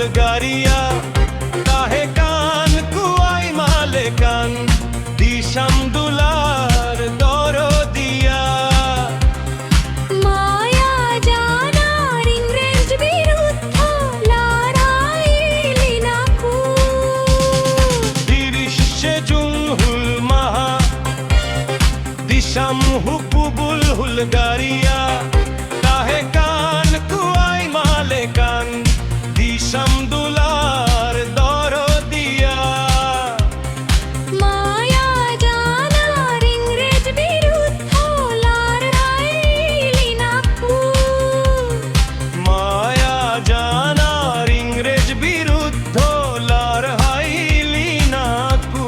हुलगारिया काहे कान कुआई माले कान दिशम दुलार दौरो दिया माया जानार इंग्रेज বিরুদ্ধ লড়াই নাকু दिरिशे जुल महा दिशम हुकुबुल हुलगारिया काहे कान कुआई माले कान दिशम दुलार दौरो दिया माया जानार इंग्रेज বিরুদ্ধ লড়াই নাকু माया जानार इंग्रेज बिरुद्ध लड़ाई नाकू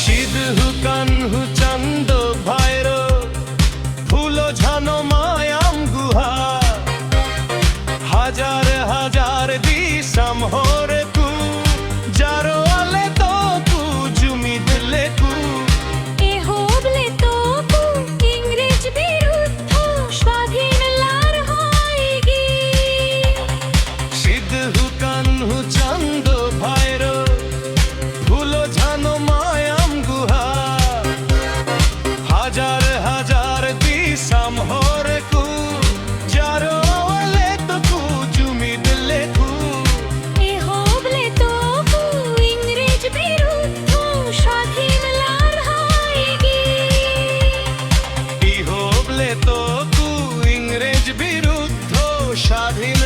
সিধু কানহু চন্দ ভাইর ফুলো ঝানো মায়াম গুহা হাজার হাজার দিশম হোরে কু যারো আলে তো কু জুমি দিলে কু এ হোবলে তোকু ইংরেজ বিরুদ্ধ স্বাধীন লড়াই সিধু কানহু চন্দ ভাইর ফুলো ঝানো মায়াম গুহা হাজার হাজার দিশম হোরে কু যারো আলে তো কু জুমি দিলে কু এ হোবলে তোকু ইংরেজ বিরুদ্ধ স্বাধীন লড়াই ই হোবলে তো কু ইংরেজ বিরুদ্ধ স্বাধীন